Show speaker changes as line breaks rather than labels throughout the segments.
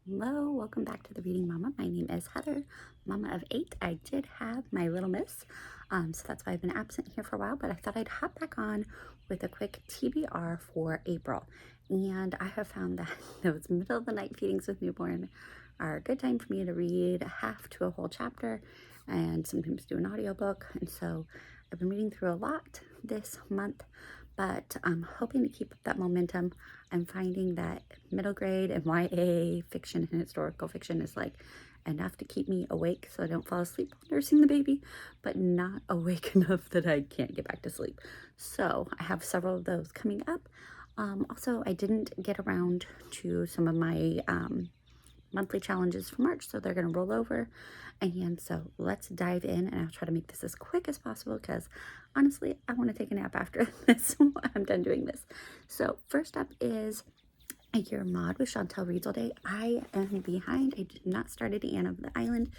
Hello, welcome back to the Reading Mama. My name is Heather, mama of 8. I did have my little miss, so that's why I've been absent here for a while, but I thought I'd hop back on with a quick TBR for April. And I have found that those middle of the night feedings with newborn are a good time for me to read half to a whole chapter and sometimes do an audiobook. And so I've been reading through a lot this month, but I'm hoping to keep up that momentum. I'm finding that middle grade and YA fiction and historical fiction is like enough to keep me awake so I don't fall asleep while nursing the baby, but not awake enough that I can't get back to sleep. So I have several of those coming up. Also, I didn't get around to some of my monthly challenges for March, so they're going to roll over. And so let's dive in, and I'll try to make this as quick as possible because honestly, I want to take a nap after this. I'm done doing this. So first up is a year mod with Chantel Reads All Day. I am behind. I did not start at Anne of the Island.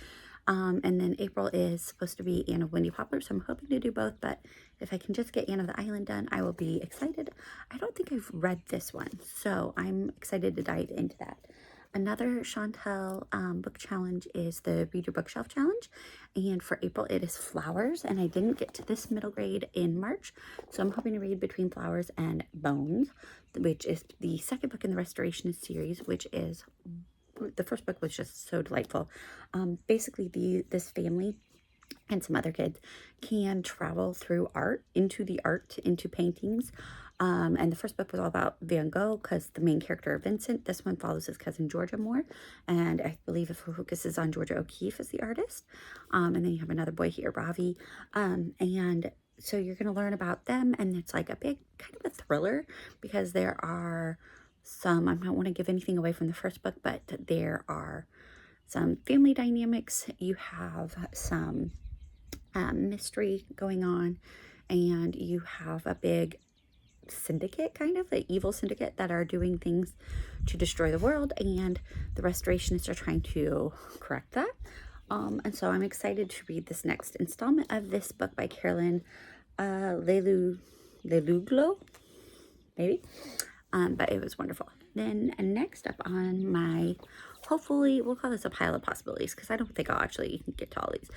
And then April is supposed to be Anne of Windy Poplar, so I'm hoping to do both, but if I can just get Anne of the Island done, I will be excited. I don't think I've read this one, so I'm excited to dive into that. Another Chantel book challenge is the Read Your Bookshelf Challenge, and for April it is Flowers, and I didn't get to this middle grade in March, so I'm hoping to read Between Flowers and Bones, which is the second book in the Restorationist series, which is, the first book was just so delightful. Basically, this family and some other kids can travel through art, into paintings. And the first book was all about Van Gogh because the main character, Vincent, this one follows his cousin Georgia more. And I believe it focuses on Georgia O'Keeffe as the artist. And then you have another boy here, Ravi. And so you're going to learn about them. And it's like a big kind of a thriller because there are some, I don't want to give anything away from the first book, but there are some family dynamics. You have some mystery going on, and you have a big syndicate, kind of the evil syndicate that are doing things to destroy the world, and the restorationists are trying to correct that. And so I'm excited to read this next installment of this book by Carolyn Leluglo, maybe. But it was wonderful. Then next up on my, hopefully, we'll call this a pile of possibilities because I don't think I'll actually get to all these.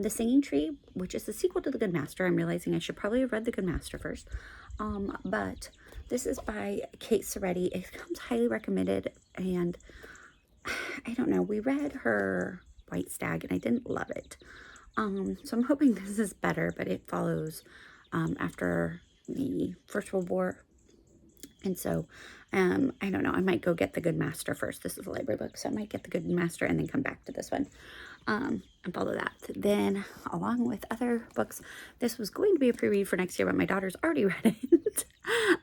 The Singing Tree, which is the sequel to The Good Master. I'm realizing I should probably have read The Good Master first. But this is by Kate Soretti. It comes highly recommended, and I don't know, we read her White Stag and I didn't love it. So I'm hoping this is better, but it follows after the First World War. And so, I don't know, I might go get The Good Master first. This is a library book, so I might get The Good Master and then come back to this one and follow that. Then, along with other books, this was going to be a pre-read for next year, but my daughter's already read it.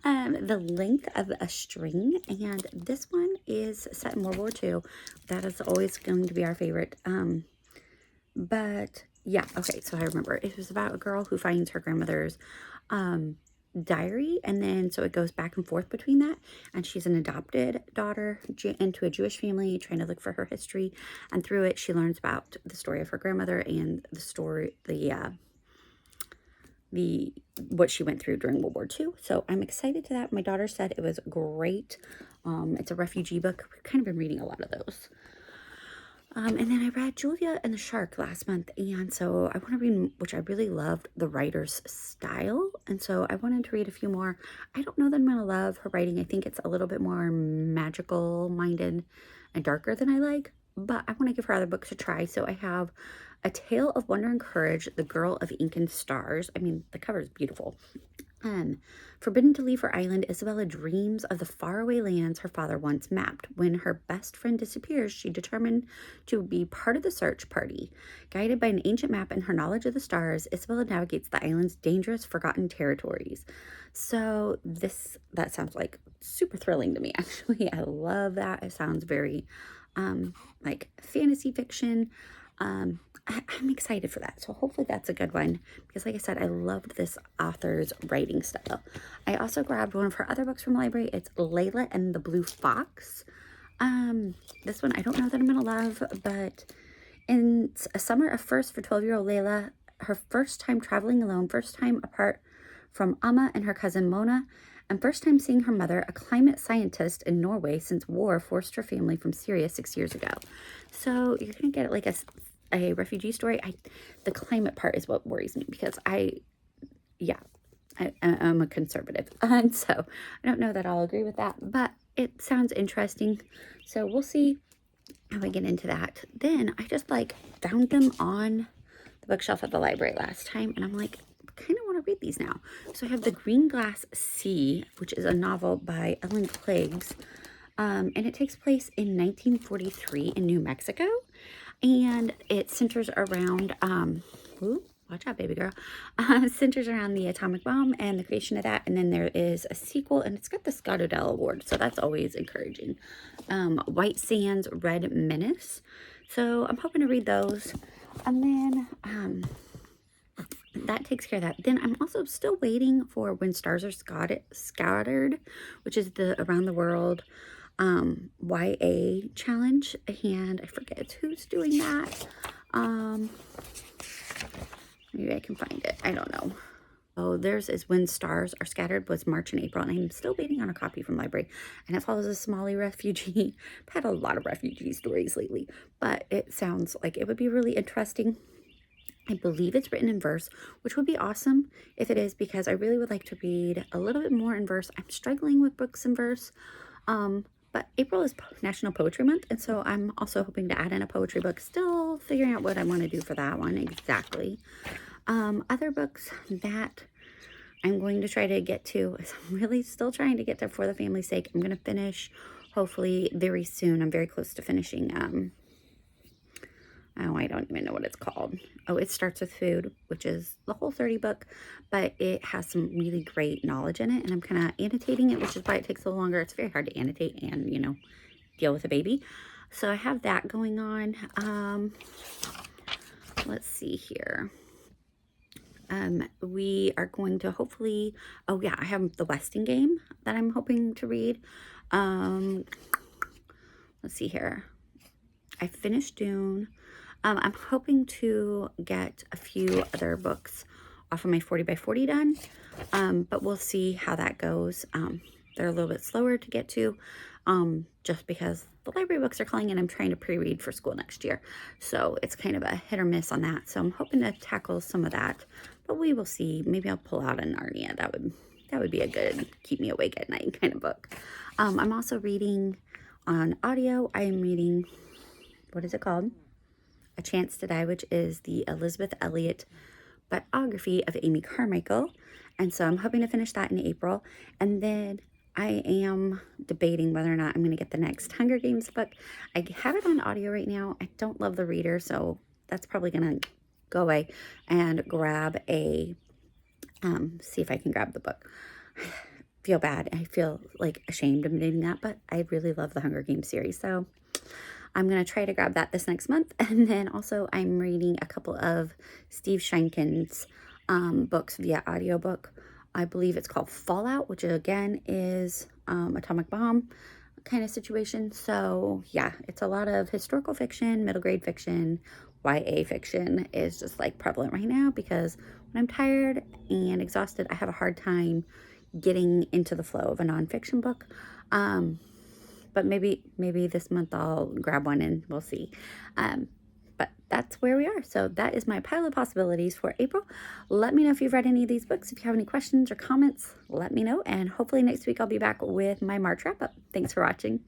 The Length of a String, and this one is set in World War II. That is always going to be our favorite. But, yeah, okay, so I remember. It was about a girl who finds her grandmother's diary, and then so it goes back and forth between that, and she's an adopted daughter into a Jewish family trying to look for her history, and through it she learns about the story of her grandmother and the story, what she went through during World War II. So I'm excited to that. My daughter said it was great. It's a refugee book. We've kind of been reading a lot of those. And then I read Julia and the Shark last month, and so I want to read, which I really loved, the writer's style, and so I wanted to read a few more. I don't know that I'm going to love her writing. I think it's a little bit more magical-minded and darker than I like, but I want to give her other books a try. So I have A Tale of Wonder and Courage, The Girl of Ink and Stars. I mean, the cover is beautiful. Forbidden to leave her island, Isabella dreams of the faraway lands her father once mapped. When her best friend disappears, she determined to be part of the search party. Guided by an ancient map and her knowledge of the stars, Isabella navigates the island's dangerous, forgotten territories. So that sounds like super thrilling to me, actually. I love that. It sounds very like fantasy fiction. I'm excited for that. So hopefully that's a good one because, like I said, I loved this author's writing style. I also grabbed one of her other books from the library. It's Layla and the Blue Fox. This one I don't know that I'm going to love, but in A Summer of First for 12-year-old Layla, her first time traveling alone, first time apart from Amma and her cousin Mona, and first time seeing her mother, a climate scientist in Norway since war forced her family from Syria 6 years ago. So you're going to get like a refugee story. The climate part is what worries me because I'm a conservative. And so I don't know that I'll agree with that, but it sounds interesting. So we'll see how I get into that. Then I just like found them on the bookshelf at the library last time, and I'm like, I kind of want to read these now. So I have The Green Glass Sea, which is a novel by Ellen Cleggs, and it takes place in 1943 in New Mexico, and it centers around ooh, watch out, baby girl. Centers around the atomic bomb and the creation of that. And then there is a sequel, and it's got the Scott Odell Award, so that's always encouraging. White Sands Red Menace. So I'm hoping to read those. And then that takes care of that. Then I'm also still waiting for When Stars Are Scattered, which is the Around the World YA challenge. And I forget who's doing that. Maybe I can find it. I don't know. Oh, theirs is When Stars Are Scattered, was March and April, and I'm still waiting on a copy from library. And it follows a Somali refugee. I've had a lot of refugee stories lately, but it sounds like it would be really interesting. I believe it's written in verse, which would be awesome if it is, because I really would like to read a little bit more in verse. I'm struggling with books in verse. But April is National Poetry Month, and so I'm also hoping to add in a poetry book. Still figuring out what I want to do for that one exactly. Other books that I'm going to try to get to is I'm really still trying to get to For the Family's Sake. I'm going to finish hopefully very soon. I'm very close to finishing. Oh, I don't even know what it's called. Oh, It Starts With Food, which is the whole 30 book, but it has some really great knowledge in it, and I'm kind of annotating it, which is why it takes a little longer. It's very hard to annotate and, you know, deal with a baby. So I have that going on. Let's see here. We are going to hopefully, oh yeah, I have The Westing Game that I'm hoping to read. Let's see here. I finished Dune. I'm hoping to get a few other books off of my 40 by 40 done, but we'll see how that goes. They're a little bit slower to get to, just because the library books are calling and I'm trying to pre-read for school next year. So it's kind of a hit or miss on that. So I'm hoping to tackle some of that, but we will see. Maybe I'll pull out a Narnia. That would be a good keep me awake at night kind of book. I'm also reading on audio. I am reading, what is it called? A Chance to Die, which is the Elizabeth Elliot biography of Amy Carmichael. And so I'm hoping to finish that in April. And then I am debating whether or not I'm going to get the next Hunger Games book. I have it on audio right now. I don't love the reader, so that's probably going to go away, and grab a, see if I can grab the book. I feel bad. I feel like ashamed of admitting that, but I really love the Hunger Games series. So I'm going to try to grab that this next month. And then also I'm reading a couple of Steve Sheinkin's books via audiobook. I believe it's called Fallout, which again is atomic bomb kind of situation. So yeah, it's a lot of historical fiction, middle grade fiction, YA fiction is just like prevalent right now, because when I'm tired and exhausted, I have a hard time getting into the flow of a nonfiction book. But maybe this month I'll grab one and we'll see. But that's where we are. So that is my pile of possibilities for April. Let me know if you've read any of these books. If you have any questions or comments, let me know. And hopefully next week I'll be back with my March wrap up. Thanks for watching.